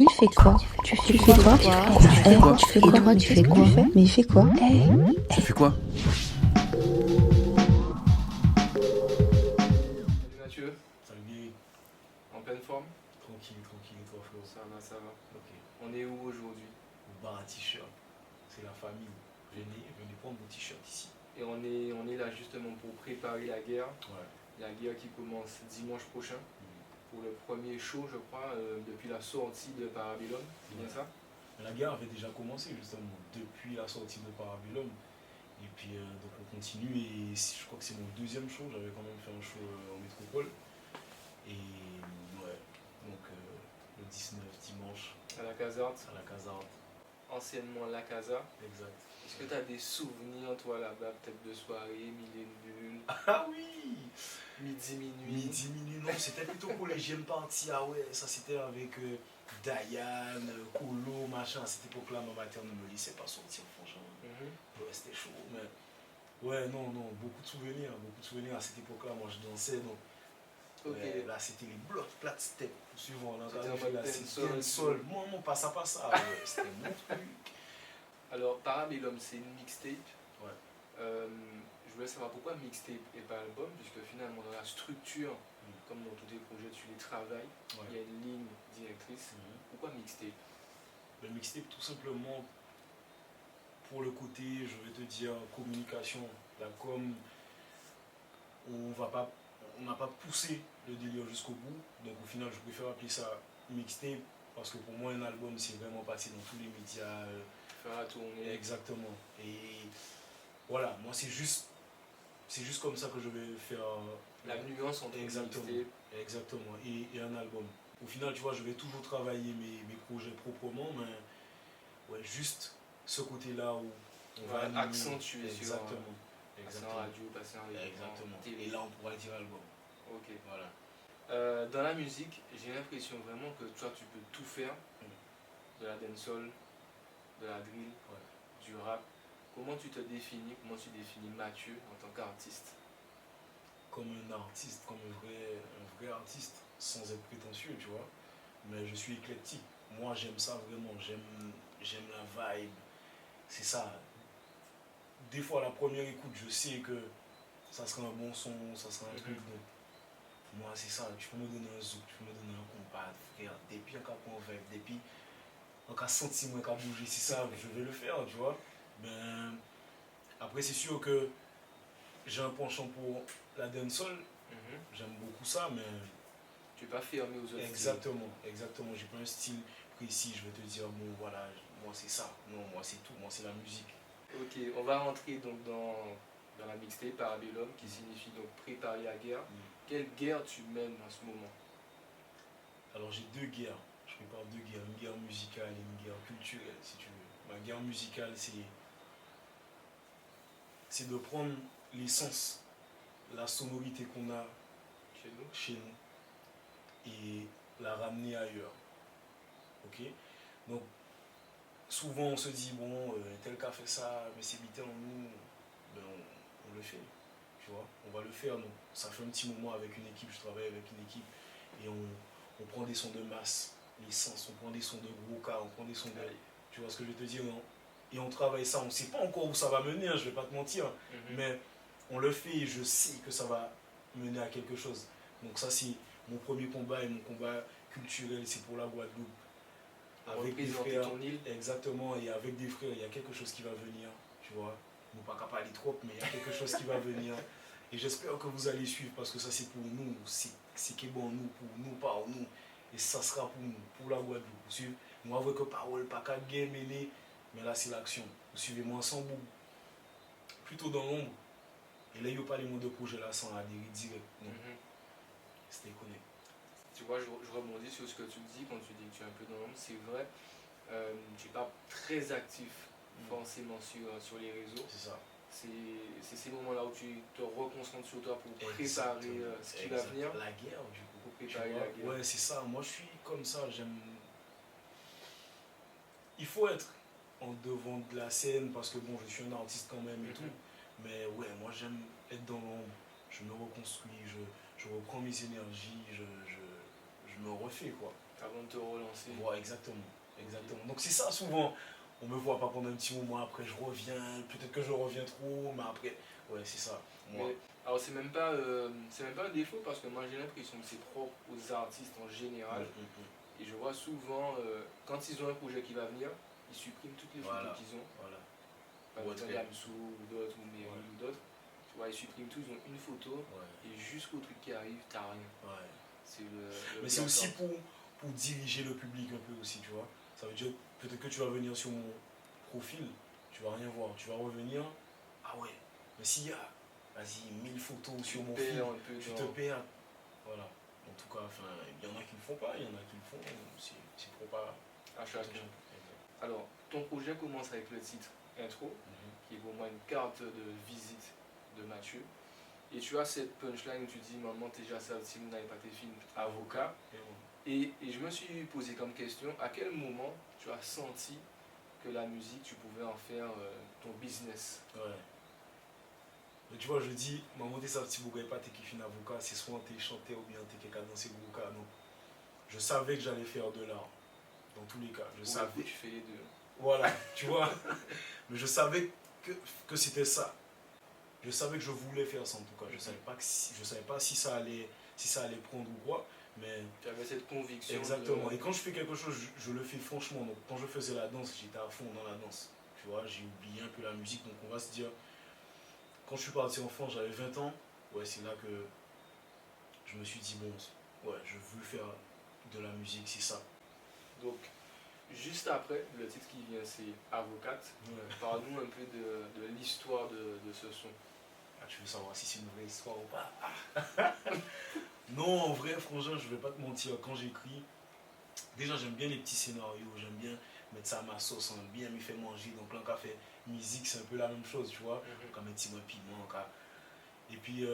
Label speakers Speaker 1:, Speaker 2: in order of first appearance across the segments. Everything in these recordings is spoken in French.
Speaker 1: Il fait quoi? Tu fais quoi?
Speaker 2: Tu fais quoi?
Speaker 1: Tu fais quoi? Tu fais quoi? Mais il fait quoi?
Speaker 2: Tu fais quoi?
Speaker 3: Salut Mathieu,
Speaker 4: Salut Guy,
Speaker 3: en pleine forme?
Speaker 4: tranquille, tranquille, et toi frérot?
Speaker 3: Ça va, ça va.
Speaker 4: Ok,
Speaker 3: On est où aujourd'hui?
Speaker 4: au bar à t-shirt, c'est la famille. Venez prendre vos t-shirts ici.
Speaker 3: Et on est là justement pour préparer la guerre.
Speaker 4: Ouais.
Speaker 3: La guerre qui commence dimanche prochain pour le premier show, je crois, depuis la sortie de Parabellum. C'est bien ça?
Speaker 4: Mais la guerre avait déjà commencé justement depuis la sortie de Parabellum. Et puis donc on continue et je crois que c'est mon deuxième show. J'avais quand même fait un show en métropole. Et ouais, donc le 19 dimanche
Speaker 3: À la Casarte,
Speaker 4: à la Casarte.
Speaker 3: anciennement La Casa.
Speaker 4: Exact.
Speaker 3: Est-ce que tu as des souvenirs, toi, là-bas, peut-être de soirée, mille et une bulles,
Speaker 4: Ah oui!
Speaker 3: midi, minuit?
Speaker 4: Midi, minuit, non, c'était plutôt collégienne partie. Ah ouais, ça c'était avec Diane, Colo, machin. À cette époque-là, ma mère ne me laissait pas sortir, franchement.
Speaker 3: Mhm.
Speaker 4: Ouais, c'était chaud, mais. Ouais, non, non, beaucoup de souvenirs, beaucoup de souvenirs. À cette époque-là, moi je dansais, donc.
Speaker 3: Ok.
Speaker 4: Ouais, là, c'était les blocs plat step, suivant. Là,
Speaker 3: C'était en
Speaker 4: là,
Speaker 3: mode
Speaker 4: c'était
Speaker 3: dancehall.
Speaker 4: le sol. Moi, mon passe à passe, ouais, c'était mon truc.
Speaker 3: Alors, Parabellum, c'est une mixtape.
Speaker 4: Ouais.
Speaker 3: Je voulais savoir pourquoi mixtape et pas album, puisque finalement, dans la structure, comme dans tous tes projets, tu les travailles, il y a une ligne directrice. Pourquoi mixtape?
Speaker 4: Le mixtape, tout simplement, pour le côté, je vais te dire, communication, la com, on n'a pas poussé le délire jusqu'au bout. Donc au final, je préfère appeler ça mixtape parce que pour moi, un album, c'est vraiment passé dans tous les médias.
Speaker 3: Faire la tournée.
Speaker 4: Exactement. Et voilà, moi, c'est juste comme ça que je vais faire.
Speaker 3: La nuance entre
Speaker 4: Exactement.
Speaker 3: mixtape.
Speaker 4: Exactement. Et un album. Au final, tu vois, je vais toujours travailler mes projets proprement, mais ouais, juste ce côté-là où on va animer.
Speaker 3: Accentuer sur
Speaker 4: Exactement.
Speaker 3: passer en radio, passer en
Speaker 4: Exactement.
Speaker 3: télé.
Speaker 4: Et là, on pourra dire album.
Speaker 3: Ok.
Speaker 4: Voilà.
Speaker 3: Dans la musique, j'ai l'impression vraiment que toi, tu peux tout faire. De la dancehall, de la drill, du rap. Comment tu te définis, comment tu définis Mathieu en tant qu'artiste?
Speaker 4: Comme un artiste, comme un vrai artiste, sans être prétentieux, tu vois. Mais je suis éclectique. Moi, j'aime ça vraiment. J'aime la vibe. C'est ça. Des fois, à la première écoute, je sais que ça sera un bon son, ça sera un truc. Donc, moi, c'est ça. Tu peux me donner un zouk, tu peux me donner un compas, frère. Depuis un cas convaincu, depuis un cas sentiment, un cas bouger, c'est ça, je vais le faire, tu vois. Ben, après, c'est sûr que j'ai un penchant pour la dancehall. J'aime beaucoup ça, mais.
Speaker 3: Tu n'es pas fermé aux autres
Speaker 4: Exactement, exactement. J'ai pas un style précis, je vais te dire, bon, voilà, moi c'est ça. Non, moi c'est tout, moi c'est la musique.
Speaker 3: Ok, on va rentrer donc dans la mixtape Parabellum, qui signifie donc préparer la guerre. Quelle guerre tu mènes en ce moment?
Speaker 4: Alors j'ai deux guerres. Je prépare deux guerres, une guerre musicale et une guerre culturelle, si tu veux. Ma guerre musicale, c'est de prendre l'essence, la sonorité qu'on a chez nous et la ramener ailleurs. Ok? Donc, souvent on se dit, bon, tel cas fait ça, mais c'est bité en nous, ben on le fait. Tu vois? On va le faire. Donc, ça fait un petit moment avec une équipe, je travaille avec une équipe et on prend des sons de masse, l'essence, on prend des sons de gros cas, on prend des sons de. Tu vois ce que je veux te dire, non? Et on travaille ça, on ne sait pas encore où ça va mener, hein, je ne vais pas te mentir, mais on le fait et je sais que ça va mener à quelque chose. Donc ça c'est mon premier combat et mon combat culturel, c'est pour la Guadeloupe.
Speaker 3: Avec des frères, ton île.
Speaker 4: Exactement, et avec des frères, il y a quelque chose qui va venir, tu vois. Nous pas capable aller trop, mais il y a quelque chose qui va venir. Et j'espère que vous allez suivre parce que ça c'est pour nous, c'est qui est bon nous, pour nous, par nous. Et ça sera pour nous, pour la Guadeloupe. Vous suivez? Moi avec parole, pas qu'à game, mais là c'est l'action. Vous suivez-moi ensemble, plutôt dans l'ombre. Et là il n'y a pas les mots de projet là sans adhérer direct. C'était connu.
Speaker 3: Tu vois, je rebondis sur ce que tu dis quand tu dis que tu es un peu dans l'ombre. C'est vrai, tu n'es pas très actif forcément sur les réseaux.
Speaker 4: C'est ça.
Speaker 3: C'est ces moments-là où tu te reconcentres sur toi pour préparer ce qui va venir.
Speaker 4: La guerre, du coup.
Speaker 3: Pour préparer la guerre.
Speaker 4: Ouais, c'est ça. Moi, je suis comme ça. J'aime. Il faut être en devant de la scène parce que bon, je suis un artiste quand même et tout. Mais ouais, moi, j'aime être dans l'ombre. Je me reconstruis, je reprends mes énergies, je me refais quoi.
Speaker 3: Avant de te relancer.
Speaker 4: Voilà, exactement. Exactement. Donc c'est ça souvent. On me voit pas pendant un petit moment, après je reviens, peut-être que je reviens trop, mais après, ouais, c'est ça. Moi.
Speaker 3: Mais, alors c'est même pas un défaut parce que moi j'ai l'impression que c'est propre aux artistes en général. Et je vois souvent, quand ils ont un projet qui va venir, ils suppriment toutes les photos
Speaker 4: Voilà.
Speaker 3: qu'ils ont.
Speaker 4: Voilà.
Speaker 3: Par
Speaker 4: Ou
Speaker 3: exemple,
Speaker 4: autre.
Speaker 3: Damso ou d'autres, ou Meryl
Speaker 4: Ouais.
Speaker 3: ou d'autres. Tu vois, ils suppriment tout, ils ont une photo
Speaker 4: Ouais.
Speaker 3: et jusqu'au truc qui arrive, t'as rien.
Speaker 4: Ouais.
Speaker 3: C'est le
Speaker 4: Mais c'est aussi
Speaker 3: blackout.
Speaker 4: pour diriger le public un peu aussi, tu vois. Ça veut dire, peut-être que tu vas venir sur mon profil, tu vas rien voir. Tu vas revenir, ah ouais, mais s'il y a, vas-y, 1000 photos sur mon fil,
Speaker 3: un peu
Speaker 4: tu te perds. Voilà. En tout cas, enfin, il y en a qui le font pas, il y en a qui le font, c'est pour pas...
Speaker 3: à chacun. Alors, ton projet commence avec le titre Intro, qui est pour moi une carte de visite de Mathieu. Et tu as cette punchline où tu dis maman t'es déjà sorti, vous n'avez pas tes films avocat. Et je me suis posé comme question, à quel moment tu as senti que la musique, tu pouvais en faire ton business?
Speaker 4: Ouais. Mais tu vois, je dis, maman t'es sorti, vous n'avez pas tes films avocat, c'est soit t'es chanté ou bien t'es quelqu'un dans ces avocat. Donc, je savais que j'allais faire de l'art. Dans tous les cas, je
Speaker 3: Pour
Speaker 4: savais.
Speaker 3: le coup, tu fais les deux.
Speaker 4: Voilà, tu vois. Mais je savais que c'était ça. Je savais que je voulais faire ça en tout cas. Je savais pas si ça allait prendre ou quoi. Mais
Speaker 3: Tu avais cette conviction.
Speaker 4: exactement. Et quand je fais quelque chose, je le fais franchement. Donc quand je faisais la danse, j'étais à fond dans la danse. Tu vois, j'ai oublié un peu la musique. Donc on va se dire, quand je suis parti en France, j'avais 20 ans. Ouais, c'est là que je me suis dit, bon, ouais, je veux faire de la musique, c'est ça.
Speaker 3: Donc, juste après, le titre qui vient, c'est Avocate.
Speaker 4: Ouais.
Speaker 3: Parle-nous un peu de l'histoire de ce son.
Speaker 4: Ah, tu veux savoir si c'est une vraie histoire ou pas? Non, en vrai, franchement, je vais pas te mentir. Quand j'écris, déjà, j'aime bien les petits scénarios. J'aime bien mettre ça à ma sauce, hein, bien me faire manger. Donc, là, quand fait musique, c'est un peu la même chose, tu vois. Quand mettre un piment, et puis,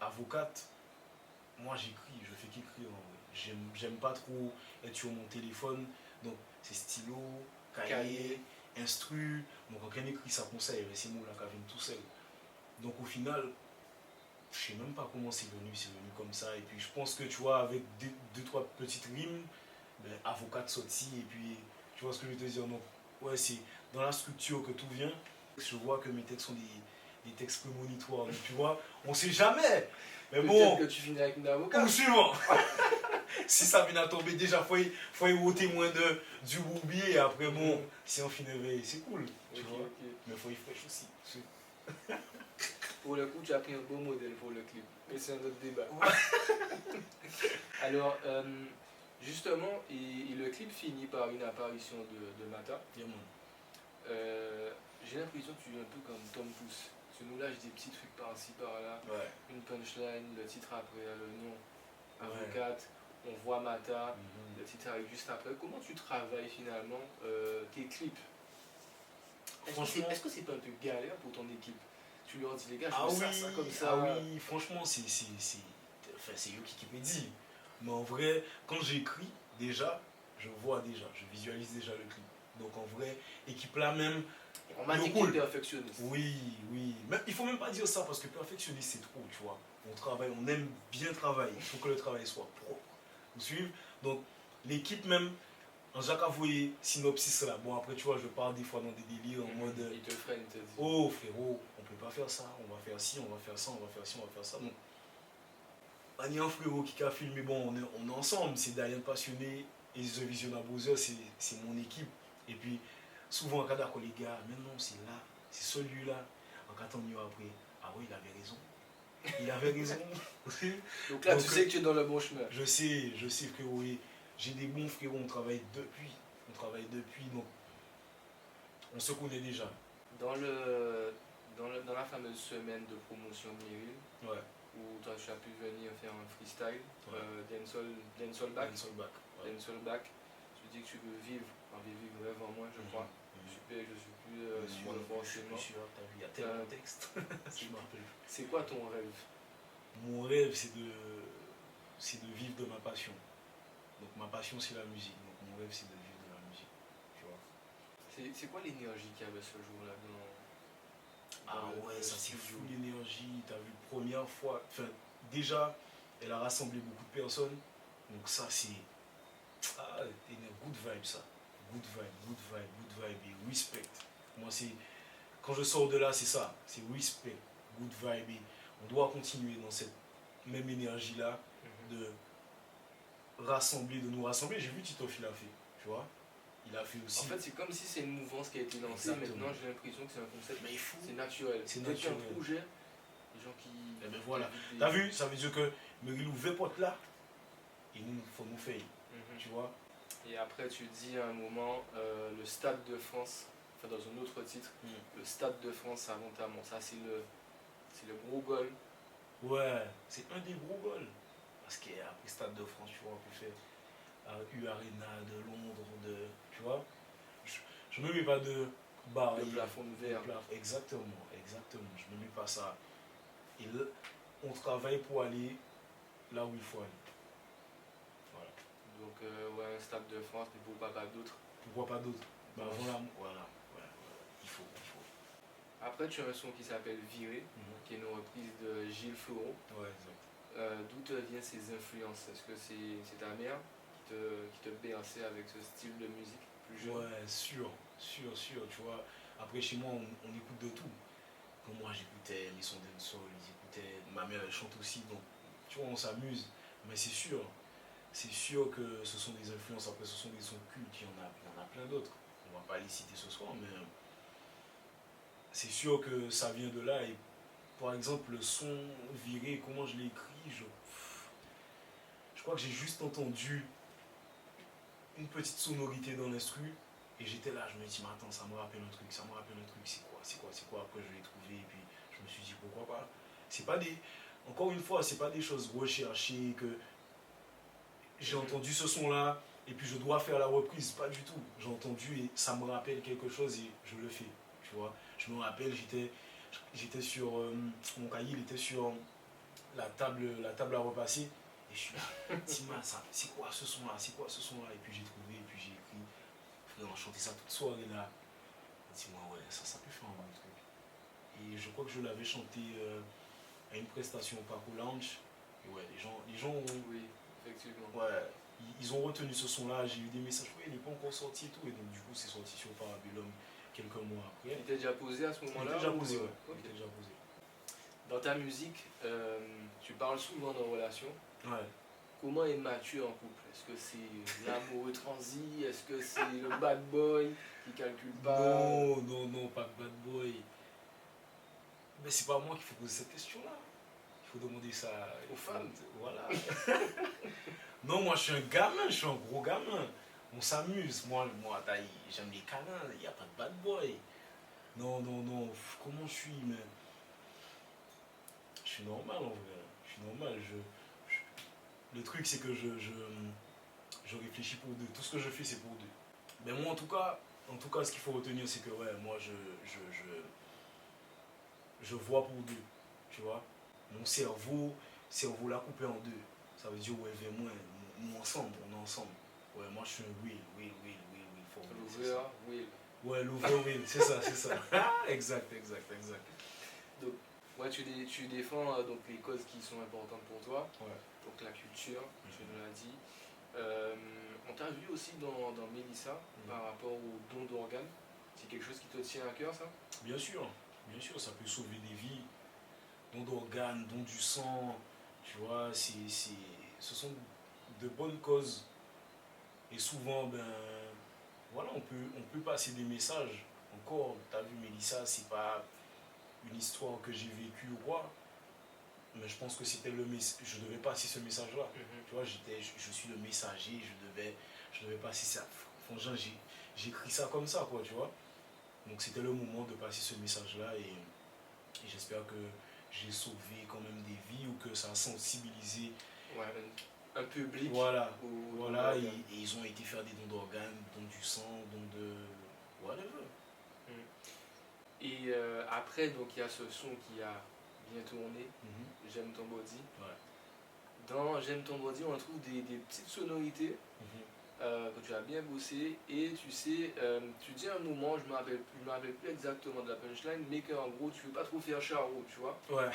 Speaker 4: Avocate, moi, j'écris. Je fais qu'écrire, en vrai. J'aime pas trop être sur mon téléphone. Donc, c'est stylo, cahier, instru. Donc, quand on écrit, ça conseille. Ces mots-là, qui viennent tout seul. Donc, au final, je sais même pas comment c'est venu comme ça. Et puis je pense que tu vois, avec deux trois petites rimes, ben, avocate sorti, et puis tu vois ce que je veux te dire. Donc, ouais, c'est dans la structure que tout vient. Je vois que mes textes sont des textes prémonitoires. Donc, tu vois, on sait jamais. Mais bon,
Speaker 3: que tu finis avec une avocate.
Speaker 4: ou suivant. Si ça vient à tomber, déjà, faut y ôter moins du bourbier. Et après, bon, si on finit éveillé, c'est cool. Tu vois. Mais il faut y fraîche aussi.
Speaker 3: Pour le coup, tu as pris un beau modèle pour le clip. Mais c'est un autre débat. Alors, justement, et le clip finit par une apparition de Mata. J'ai l'impression que tu es un peu comme Tom Pouce. Tu nous lâches des petits trucs par-ci, par-là.
Speaker 4: Ouais.
Speaker 3: Une punchline, le titre après, le nom, Avocate. On voit Mata, le titre arrive juste après. Comment tu travailles finalement tes clips? Est-ce que c'est pas un peu galère pour ton équipe? Tu leur dis les gars, je veux ça comme ça.
Speaker 4: Ah oui, franchement, c'est eux qui me dit. Mais en vrai, quand j'écris, déjà, je visualise déjà le clip. Donc en vrai, équipe là même.
Speaker 3: On m'a dit que tu es perfectionniste.
Speaker 4: Oui. Mais il faut même pas dire ça parce que perfectionniste c'est trop, tu vois. On travaille, on aime bien travailler. Il faut que le travail soit propre. Vous suivez? Donc l'équipe même. Jacques a voyé synopsis là. Bon, après, tu vois, je parle des fois dans des délires en mode.
Speaker 3: Il te freine, il te dit.
Speaker 4: Oh frérot, on peut pas faire ça, on va faire ci, on va faire ça, on va faire ci, on va faire ça. Donc, il y a un frérot qui a filmé, bon, on est ensemble, c'est Diane Passionné et The Vision Bowser, c'est mon équipe. Et puis, souvent, en cas d'accord, les gars, mais non, c'est là, c'est celui-là. En cas on y va après, ah oui, il avait raison. Il avait raison.
Speaker 3: Donc là, tu sais que tu es dans le bon chemin.
Speaker 4: Je sais, frérot. J'ai des bons frérots, on travaille depuis, donc on se connaît déjà.
Speaker 3: Dans la fameuse semaine de promotion de Meryl,
Speaker 4: Ouais.
Speaker 3: où toi tu as pu venir faire un freestyle,
Speaker 4: Ouais.
Speaker 3: dancehall back,
Speaker 4: Ouais.
Speaker 3: dancehall back, tu dis que tu veux vivre rêve en moi, je crois. Super, je suis plus sûr forcément.
Speaker 4: Il y a tellement de textes.
Speaker 3: C'est quoi ton rêve?
Speaker 4: Mon rêve, c'est de vivre de ma passion. Donc ma passion, c'est la musique. Donc mon rêve, c'est de vivre de la musique. Tu vois.
Speaker 3: C'est quoi l'énergie qu'il y avait ce jour-là
Speaker 4: Ouais, ça c'est fou l'énergie. T'as vu, première fois. Enfin, déjà, elle a rassemblé beaucoup de personnes. Donc ça, c'est Ah, une good vibe ça. Good vibe et respect. Moi, c'est. Quand je sors de là, c'est ça. C'est respect, good vibe. Et on doit continuer dans cette même énergie-là de rassembler, de nous rassembler. J'ai vu Tito, il a fait, tu vois. Il a fait aussi.
Speaker 3: En fait, c'est comme si c'est une mouvance qui a été lancée.
Speaker 4: Exactement.
Speaker 3: Maintenant, j'ai l'impression que c'est un concept.
Speaker 4: Mais il faut.
Speaker 3: C'est naturel.
Speaker 4: C'est
Speaker 3: Dès qu'il y a
Speaker 4: naturel.
Speaker 3: un projet, les gens qui.
Speaker 4: Eh ben voilà.
Speaker 3: des-
Speaker 4: T'as vu, ça veut dire que Meryl ouvre porte là et nous, faut nous faire,
Speaker 3: Mhm.
Speaker 4: tu vois.
Speaker 3: Et après, tu dis à un moment, le Stade de France, enfin dans un autre titre, le Stade de France à Montamont. Ça, c'est le gros goal.
Speaker 4: Ouais, c'est un des gros goals. Parce qu'après Stade de France, tu vois, on peut faire U Arena de Londres, tu vois. Je me mets pas de barre.
Speaker 3: Le plafond de verre.
Speaker 4: Exactement. Je me mets pas ça. Et là, on travaille pour aller là où il faut aller. Voilà.
Speaker 3: Donc, ouais, un Stade de France, mais pourquoi pas d'autres.
Speaker 4: Pourquoi pas d'autres? Bah
Speaker 3: Ouais.
Speaker 4: voilà. Il faut.
Speaker 3: Après, tu as un son qui s'appelle Viré, qui est une reprise de Gilles Fleureau.
Speaker 4: Ouais, exact.
Speaker 3: D'où te viennent ces influences? Est-ce que c'est ta mère qui te berçait avec ce style de musique plus jeune?
Speaker 4: Ouais, sûr, tu vois. Après, chez moi, on écoute de tout. Comme moi, j'écoutais les sons dancehall, ma mère, elle chante aussi, donc, tu vois, on s'amuse. Mais c'est sûr que ce sont des influences. Après, ce sont des sons cultes, il y en a plein d'autres. On va pas les citer ce soir, mais c'est sûr que ça vient de là. Et par exemple, le son viré, comment je l'ai écrit, je crois que j'ai juste entendu une petite sonorité dans l'instru et j'étais là, je me dis, mais attends, ça me rappelle un truc, c'est quoi, après je l'ai trouvé et puis je me suis dit, pourquoi pas. C'est pas des, encore une fois, c'est pas des choses recherchées que j'ai entendu ce son là et puis je dois faire la reprise, pas du tout. J'ai entendu et ça me rappelle quelque chose et je le fais, tu vois. Je me rappelle, j'étais sur, mon cahier, il était sur la table à repasser. Et je suis là, Tima, c'est quoi ce son là? Et puis j'ai trouvé, et puis j'ai écrit. Frère, on chantait ça toute soirée là. Dis-moi, ouais, ça peut faire un bon truc. Et je crois que je l'avais chanté à une prestation au Paco Lounge. Et ouais, les gens ont,
Speaker 3: Oui, effectivement.
Speaker 4: ouais, ils ont retenu ce son là. J'ai eu des messages, ouais, il n'est pas encore sorti et tout. Et donc, du coup, c'est sorti sur Parabellum quelques mois après.
Speaker 3: Il était déjà posé à ce
Speaker 4: Il
Speaker 3: moment-là?
Speaker 4: était déjà posé, ouais.
Speaker 3: Ok.
Speaker 4: Il était déjà posé.
Speaker 3: Dans ta musique, tu parles souvent de relations.
Speaker 4: Ouais.
Speaker 3: Comment est mature en couple? Est-ce que c'est l'amoureux transi? Est-ce que c'est le bad boy qui calcule pas?
Speaker 4: Non, pas de bad boy. Mais c'est pas moi qu'il faut poser cette question-là. Il faut demander ça
Speaker 3: Aux femmes.
Speaker 4: Voilà. Non, moi je suis un gamin, je suis un gros gamin. On s'amuse. Moi j'aime les câlins, il n'y a pas de bad boy. Non. Comment je suis, mais. Je suis normal en vrai. Je suis normal. Le truc, c'est que je réfléchis pour deux. Tout ce que je fais, c'est pour deux. Mais moi, en tout cas, ce qu'il faut retenir, c'est que ouais, moi, je vois pour deux. Tu vois, mon cerveau l'a coupé en deux. Ça veut dire, ouais, vers moi, nous ensemble, on est ensemble. Ouais, moi, je suis un will for real, c'est ça.
Speaker 3: L'ouvert, oui.
Speaker 4: Ouais, l'over c'est ça. Exact.
Speaker 3: Donc, ouais, tu défends donc les causes qui sont importantes pour toi.
Speaker 4: Ouais.
Speaker 3: Donc la culture, tu nous l'as dit. On t'a vu aussi dans Mélissa par rapport au don d'organes. C'est quelque chose qui te tient à cœur, ça?
Speaker 4: Bien sûr, ça peut sauver des vies. Don d'organes, don du sang, tu vois, ce sont de bonnes causes. Et souvent, ben, voilà, on peut passer des messages. Encore, t'as vu, Mélissa, c'est pas une histoire que j'ai vécue ou quoi. Mais je pense que c'était je devais passer ce message-là. Tu vois, je suis le messager, je devais passer ça. Franchement, j'ai écrit ça comme ça, quoi, tu vois. Donc c'était le moment de passer ce message-là et j'espère que j'ai sauvé quand même des vies ou que ça a sensibilisé.
Speaker 3: Ouais, un public.
Speaker 4: Voilà,
Speaker 3: et
Speaker 4: et ils ont été faire des dons d'organes, dons du sang, dons de whatever.
Speaker 3: Et après, donc il y a ce son qui a bien tourné, J'aime ton body.
Speaker 4: Ouais.
Speaker 3: Dans J'aime ton body, on trouve des petites sonorités que tu as bien bossé. Et tu sais, tu dis à un moment, je ne me rappelle plus exactement de la punchline, mais qu'en gros, tu ne veux pas trop faire charreau, tu vois.
Speaker 4: Ouais.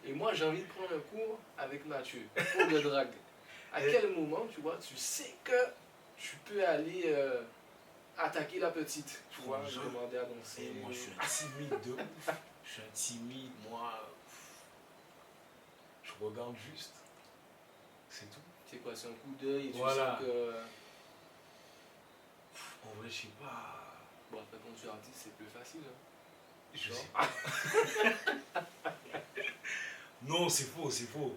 Speaker 3: Et moi, j'ai envie de prendre un cours avec Mathieu, cours de drague. À quel moment, tu vois, tu sais que tu peux aller attaquer la petite, tu vois,
Speaker 4: Je-
Speaker 3: demander à danser.
Speaker 4: Et moi, je suis un timide de ouf. Je suis un timide, moi. Je regarde juste. C'est tout.
Speaker 3: C'est quoi, c'est un coup d'œil et tu
Speaker 4: Voilà.
Speaker 3: sens que...
Speaker 4: En vrai, je sais pas.
Speaker 3: Bon, après, quand tu es artiste, c'est plus facile. Hein.
Speaker 4: Je
Speaker 3: Non.
Speaker 4: sais pas. Non, c'est faux, c'est faux.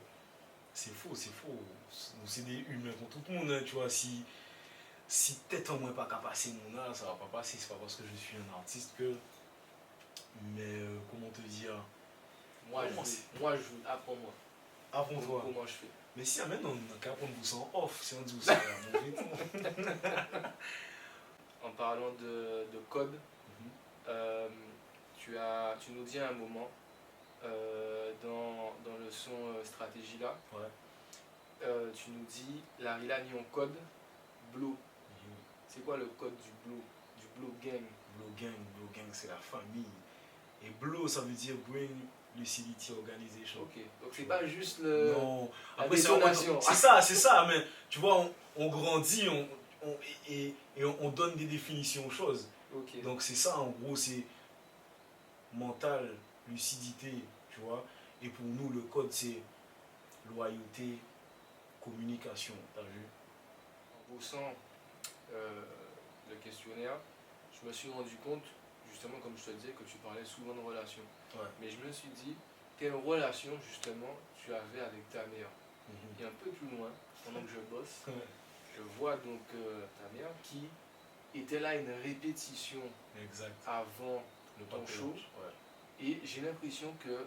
Speaker 4: C'est faux, c'est faux. Nous, c'est des humains comme tout le monde, hein, tu vois. Si peut-être en moi pas qu'à passer mon art, ça va pas passer. C'est pas parce que je suis un artiste que. Mais comment te dire.
Speaker 3: Moi,
Speaker 4: Comment
Speaker 3: je apprends-moi.
Speaker 4: Avant toi.
Speaker 3: Comment je fais.
Speaker 4: Mais si, maintenant, on a qu'à prendre vous ça en off. Si on dit vous ça, mauvais temps.
Speaker 3: En parlant de code, tu nous dis à un moment, dans le son stratégie là,
Speaker 4: Ouais.
Speaker 3: tu nous dis, Larry a mis en code Blow. C'est quoi le code du Blow Gang?
Speaker 4: Blow gang, c'est la famille. Et Blow, ça veut dire Brain Lucidity Organization.
Speaker 3: Ok, donc c'est pas juste le...
Speaker 4: Non,
Speaker 3: la
Speaker 4: après
Speaker 3: détonation.
Speaker 4: c'est ça, mais tu vois, on grandit et on donne des définitions aux choses.
Speaker 3: Ok.
Speaker 4: Donc c'est ça, en gros, c'est mental, lucidité, tu vois. Et pour nous, le code, c'est loyauté, communication, t'as vu?
Speaker 3: En bossant le questionnaire, je me suis rendu compte, justement comme je te disais, que tu parlais souvent de relations.
Speaker 4: Ouais.
Speaker 3: Mais je me suis dit, quelle relation justement tu avais avec ta mère?
Speaker 4: Mhm.
Speaker 3: Et un peu plus loin, pendant que je bosse,
Speaker 4: Ouais.
Speaker 3: je vois donc ta mère qui était là une répétition
Speaker 4: Exact.
Speaker 3: avant
Speaker 4: Le
Speaker 3: ton
Speaker 4: papillage,
Speaker 3: show.
Speaker 4: ouais.
Speaker 3: Et j'ai l'impression que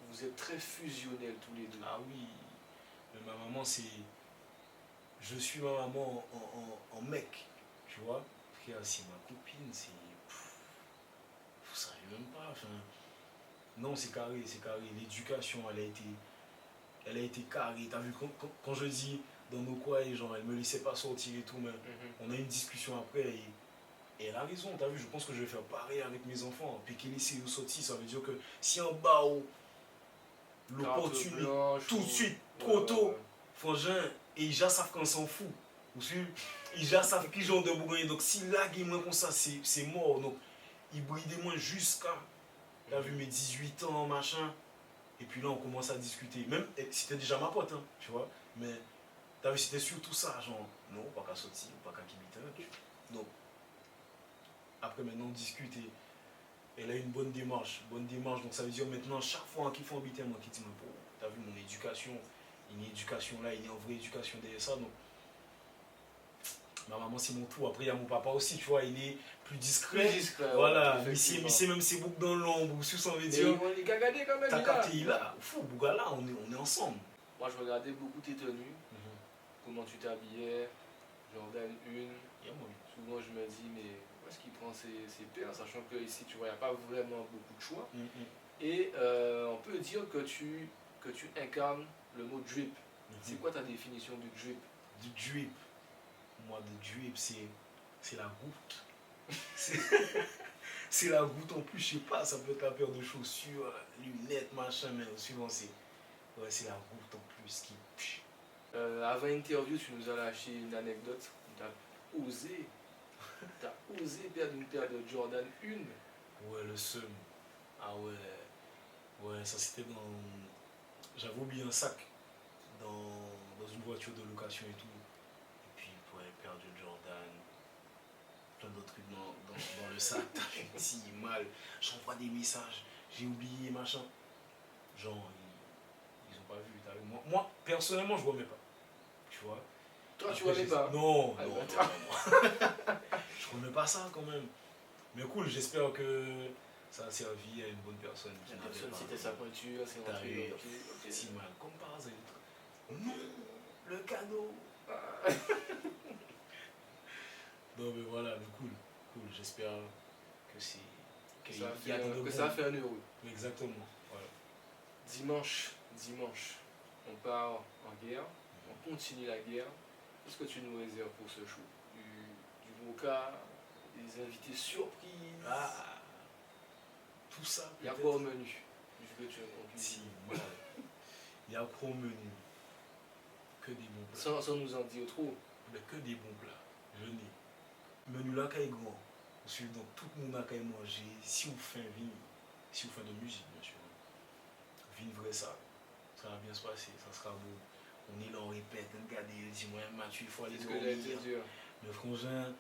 Speaker 3: vous êtes très fusionnels tous les deux.
Speaker 4: Ah oui, mais ma maman, c'est. Je suis ma maman en mec, tu vois. Frère, c'est ma copine, c'est. Vous savez même pas. Enfin, non, c'est carré, c'est carré. L'éducation, elle a été carrée. T'as vu, quand je dis dans nos coins, genre, elle me laissait pas sortir et tout, mais
Speaker 3: Mhm.
Speaker 4: on a eu une discussion après et elle a raison, t'as vu. Je pense que je vais faire pareil avec mes enfants. Puis qu'elle essaie de sortir, ça veut dire que si en bas, l'opportunité,
Speaker 3: Carte blanche
Speaker 4: tout de
Speaker 3: ou-
Speaker 4: suite,
Speaker 3: Ouais,
Speaker 4: trop
Speaker 3: ouais,
Speaker 4: tôt,
Speaker 3: ouais.
Speaker 4: frangin, et ils déjà savent qu'on s'en fout. Vous suivez? Ils déjà savent qu'ils ont de Bourgogne. Donc si là, ils moins comme ça, c'est mort. Donc ils bridaient moins jusqu'à, t'as vu, mes 18 ans, machin. Et puis là, on commence à discuter. Même, c'était déjà ma pote, hein, tu vois. Mais, t'as vu, c'était surtout ça, genre, non, pas qu'à sortir, pas qu'à quitter. Donc, après, maintenant, on discute et elle a une bonne démarche. Donc, ça veut dire maintenant, chaque fois qu'il faut habiter, moi, qui dit, t'as vu, mon éducation, une éducation là, il y a une vraie éducation derrière ça. Donc, ma maman, c'est mon tout. Après, il y a mon papa aussi, tu vois, il est plus discret.
Speaker 3: Plus discret, ouais,
Speaker 4: Voilà, mais
Speaker 3: effectivement.
Speaker 4: c'est même ses boucles dans l'ombre, ou sur son
Speaker 3: Mais
Speaker 4: médium.
Speaker 3: on est gagadés quand même.
Speaker 4: T'as
Speaker 3: il
Speaker 4: capté,
Speaker 3: a.
Speaker 4: il a. Fou, Bouga là, on est ensemble.
Speaker 3: Moi, je regardais beaucoup tes tenues, comment tu t'habillais, Jordan 1.
Speaker 4: Yeah, moi.
Speaker 3: Souvent, je me dis, mais où est-ce qu'il prend ses paires, sachant qu'ici, tu vois, il n'y a pas vraiment beaucoup de choix. Et on peut dire que tu incarnes le mot drip. C'est quoi ta définition du drip?
Speaker 4: Du drip. Moi, le drip, c'est la goutte. C'est la goutte en plus, je sais pas, ça peut être la paire de chaussures, lunettes, machin, mais suivant, c'est la goutte en plus qui.
Speaker 3: Avant l'interview, tu nous as lâché une anecdote. Tu as osé. Perdre une paire de Jordan 1.
Speaker 4: Ouais, le seum. Ah ouais. Ouais, ça c'était dans. J'avais oublié un sac dans une voiture de location et tout. Et puis, ouais, paire de Jordan. Plein d'autres trucs dans le sac. T'as vu, si mal. J'envoie des messages. J'ai oublié, machin. Genre, ils ont pas vu. T'as vu. Moi, personnellement, je remets pas. Tu vois.
Speaker 3: Toi, tu
Speaker 4: Après,
Speaker 3: remets pas?
Speaker 4: Non,
Speaker 3: Ah,
Speaker 4: non,
Speaker 3: bah,
Speaker 4: non. Je remets pas ça quand même. Mais cool, j'espère que ça a servi à une bonne personne.
Speaker 3: La personne, c'était sa pointure, c'est
Speaker 4: T'as
Speaker 3: rentré.
Speaker 4: eu
Speaker 3: Ok.
Speaker 4: si mal, comme par hasard. Non, le cadeau. Non mais voilà, mais cool. J'espère que c'est.
Speaker 3: Que ça a fait un euro.
Speaker 4: Exactement. Voilà.
Speaker 3: Dimanche, on part en guerre, on continue la guerre. Qu'est-ce que tu nous réserves pour ce show? Du vodka, des invités surprises.
Speaker 4: Ah, tout ça.
Speaker 3: Il y a
Speaker 4: peut-être.
Speaker 3: quoi au menu? Je veux que tu me
Speaker 4: Si, voilà. Il y a quoi au menu? Que des bons plats.
Speaker 3: sans nous en dire trop.
Speaker 4: Mais que des bons plats. Je n'ai. Menu là, quand grand. Ensuite, donc, tout le monde a qu'à manger. Si vous faites si vous faites de musique, bien sûr. Vivre ça. Ça va bien se passer. Ça sera beau. On est là, on répète. Regardez, dis-moi, Mathieu, il faut aller
Speaker 3: C'est ce que j'allais te
Speaker 4: dormir.
Speaker 3: dire.
Speaker 4: Mais frangin,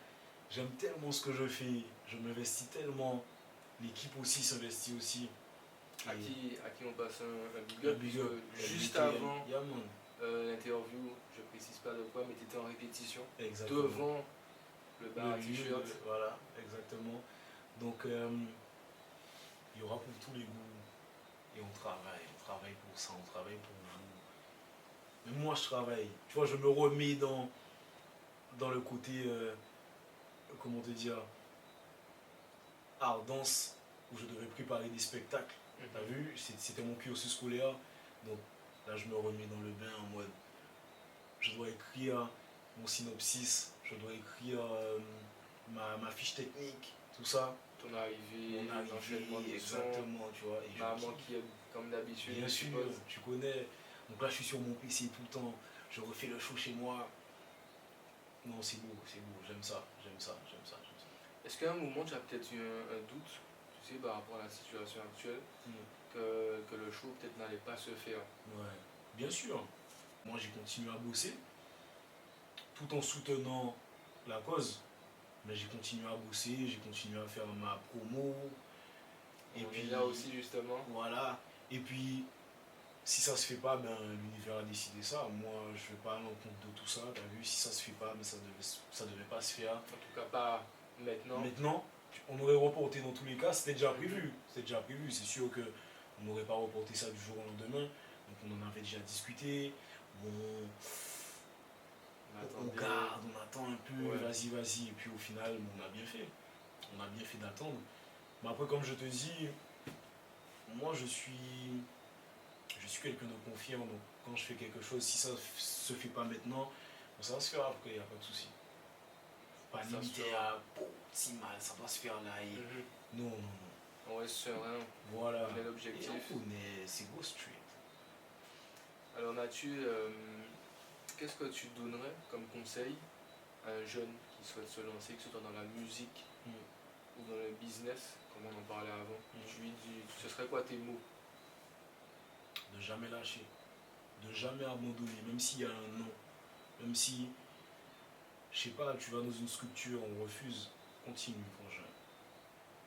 Speaker 4: j'aime tellement ce que je fais. Je m'investis tellement. L'équipe aussi s'investit aussi.
Speaker 3: À
Speaker 4: Et
Speaker 3: qui on passe un big
Speaker 4: un
Speaker 3: up.
Speaker 4: big
Speaker 3: parce
Speaker 4: up.
Speaker 3: que juste
Speaker 4: LBTM.
Speaker 3: avant
Speaker 4: Yeah, man.
Speaker 3: l'interview, je précise pas de quoi, mais tu étais en répétition.
Speaker 4: Exactement.
Speaker 3: Devant le bar à
Speaker 4: Le lieu,
Speaker 3: t-shirt.
Speaker 4: voilà, exactement. Donc, il y aura pour tous les goûts. Et on travaille pour ça, on travaille pour vous. Mais moi, je travaille. Tu vois, je me remets dans le côté, comment te dire, ardence, où je devais préparer des spectacles. T'as vu, c'était mon cursus scolaire. Donc là, je me remets dans le bain en mode, je dois écrire mon synopsis, je dois écrire ma fiche technique, tout ça.
Speaker 3: Ton arrivée,
Speaker 4: Mon
Speaker 3: l'enchaînement
Speaker 4: arrivée,
Speaker 3: des sons,
Speaker 4: exactement, tu vois. Et je
Speaker 3: maman
Speaker 4: kiffe.
Speaker 3: qui est comme d'habitude.
Speaker 4: Bien
Speaker 3: je
Speaker 4: sûr,
Speaker 3: suppose.
Speaker 4: tu connais. Donc là, je suis sur mon PC tout le temps. Je refais le show chez moi. Non, c'est beau, j'aime ça, j'aime ça, j'aime ça, j'aime ça.
Speaker 3: Est-ce qu'à un moment, tu as peut-être eu un doute, tu sais, par rapport à la situation actuelle, que le show peut-être n'allait pas se faire?
Speaker 4: Ouais, bien sûr. Moi, j'ai continué à bosser, tout en soutenant la cause. Mais j'ai continué à bosser, j'ai continué à faire ma promo.
Speaker 3: Et puis là aussi, justement.
Speaker 4: Voilà. Et puis, si ça se fait pas, ben, l'univers a décidé ça. Moi, je vais pas à l'encontre de tout ça. T'as vu, si ça se fait pas, ben, ça devait pas se faire.
Speaker 3: En tout cas, pas maintenant.
Speaker 4: Maintenant, on aurait reporté dans tous les cas, c'était déjà prévu. C'était déjà prévu. C'est sûr que on n'aurait pas reporté ça du jour au lendemain. Donc on en avait déjà discuté. On garde, on attend un peu,
Speaker 3: Ouais.
Speaker 4: vas-y. Et puis au final, on a bien fait. On a bien fait d'attendre. Mais après, comme je te dis, moi je suis quelqu'un de confiant. Donc quand je fais quelque chose, si ça se fait pas maintenant, ça va se faire après, il n'y a pas de souci. Pas
Speaker 3: Ça
Speaker 4: limité
Speaker 3: se
Speaker 4: à si mal, ça doit se faire là. Et... Non.
Speaker 3: On reste serein.
Speaker 4: Voilà.
Speaker 3: On est l'objectif.
Speaker 4: Et on connaît, c'est Go Street.
Speaker 3: Alors Mathieu, qu'est-ce que tu donnerais comme conseil à un jeune qui souhaite se lancer, que ce soit dans la musique ou dans le business, comme on en parlait avant? Tu lui dis, ce serait quoi tes mots?
Speaker 4: De jamais lâcher, de jamais abandonner, même s'il y a un non, même si, je sais pas, tu vas dans une structure, on refuse, continue, frangin.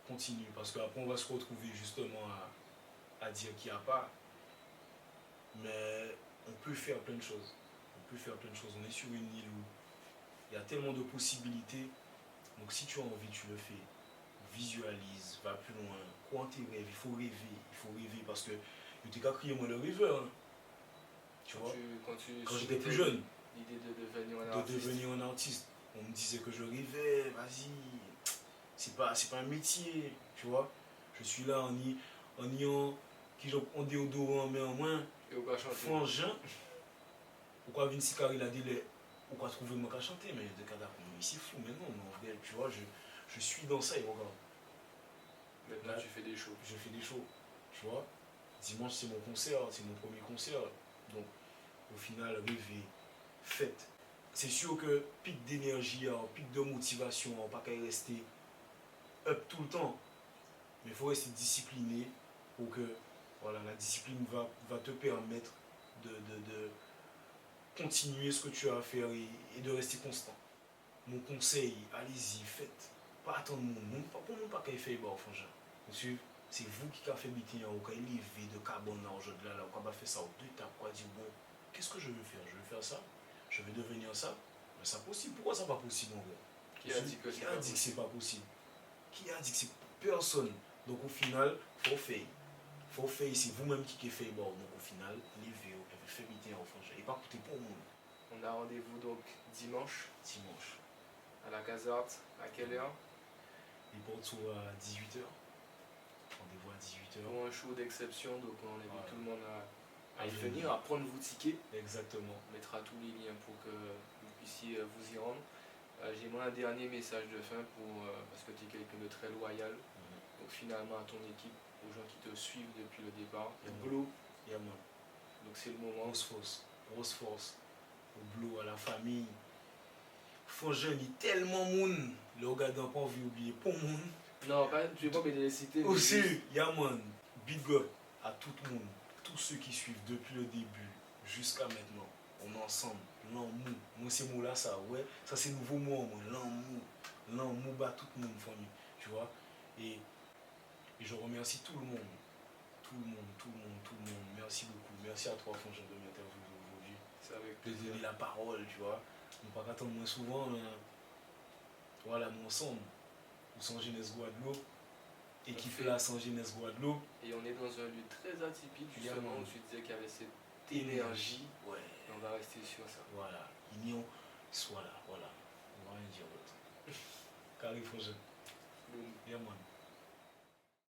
Speaker 4: Continue, parce qu'après on va se retrouver justement à dire qu'il n'y a pas. Mais on peut faire plein de choses. On est sur une île où il y a tellement de possibilités. Donc si tu as envie, tu le fais. Visualise, va plus loin, crois en tes rêves, il faut rêver parce que je t'ai qu'à crier moi le rêveur. Hein. Tu vois, quand j'étais plus jeune,
Speaker 3: l'idée de
Speaker 4: devenir un artiste, on me disait que je rêvais, vas-y, c'est pas un métier, tu vois. Je suis là en ayant en déodorant mais en moins, frangin, pourquoi Vinci Carré l'a dit, pourquoi trouver moi qu'à chanter, mais de cadavre, c'est fou, mais non, en vrai, tu vois, je suis dans ça et regarde.
Speaker 3: Maintenant
Speaker 4: là,
Speaker 3: tu fais des shows.
Speaker 4: Je fais des shows, tu vois. Dimanche c'est mon concert, c'est mon premier concert. Donc au final, rêver, faites. C'est sûr que pic d'énergie, pic de motivation, pas qu'à rester up tout le temps. Mais il faut rester discipliné pour que voilà, la discipline va te permettre de continuer ce que tu as à faire et de rester constant. Mon conseil, allez-y, faites. Pas attendre le monde. Pas pour nous, pas qu'à faire, frangin. Monsieur, c'est vous qui avez fait meeting, qui avez levé de carbone là aujourd'hui, là, qui avez fait ça au deux étapes, quoi, dire bon, qu'est-ce que je veux faire? Je veux faire ça, je veux devenir ça. Mais c'est possible. Pourquoi ça n'est pas possible en vrai?
Speaker 3: Qui a dit que
Speaker 4: c'est pas possible? Qui a dit que c'est personne? Donc au final, faut faire. Faut faire, c'est vous-même qui avez fait. Bon, donc au final, levez, faites meeting en frangin. Et pas coûter pour le monde.
Speaker 3: On a rendez-vous donc dimanche. À la Casarte, à quelle heure?
Speaker 4: Les portes sont à 18h. Rendez-vous à 18h.
Speaker 3: Pour un show d'exception, donc on invite tout le monde à y
Speaker 4: venir.
Speaker 3: venir, à prendre vos tickets.
Speaker 4: Exactement.
Speaker 3: On mettra tous les liens pour que vous puissiez vous y rendre. J'ai moi un dernier message de fin parce que tu es quelqu'un de très loyal. Donc finalement à ton équipe, aux gens qui te suivent depuis le départ. Blo. Donc c'est le moment.
Speaker 4: Grosse force. Au Blo, à la famille. Font jeune, il y a tellement de monde. Le regard pas envie d'oublier pour le monde.
Speaker 3: Non, tu veux pas me les citer. mais
Speaker 4: Aussi,
Speaker 3: juste-
Speaker 4: il y a man, big up à tout le monde, tous ceux qui suivent depuis le début jusqu'à maintenant. On est ensemble, l'amour. Moi, ces mots-là, ça, ouais, ça c'est nouveau mot, moi. L'amour, bat tout le monde, famille. Tu vois? Et je remercie tout le monde. Tout le monde. Merci beaucoup. Merci à toi, Fonjean, de m'interviewer aujourd'hui.
Speaker 3: C'est avec
Speaker 4: De
Speaker 3: plaisir.
Speaker 4: donner la parole, tu vois. On ne peut pas attendre moins souvent. Voilà, nous ensemble. Ou sans Jeunesse Guadeloupe. Et qui fait la sans Jeunesse Guadeloupe.
Speaker 3: Et on est dans un lieu très atypique, justement,
Speaker 4: Également.
Speaker 3: où tu disais qu'il y avait cette énergie.
Speaker 4: Ouais.
Speaker 3: Et on va rester sur ça.
Speaker 4: Voilà. Union, soit là. Voilà. On va rien dire d'autre. Carré Fonjean.
Speaker 3: Boum.
Speaker 4: Yeah, man.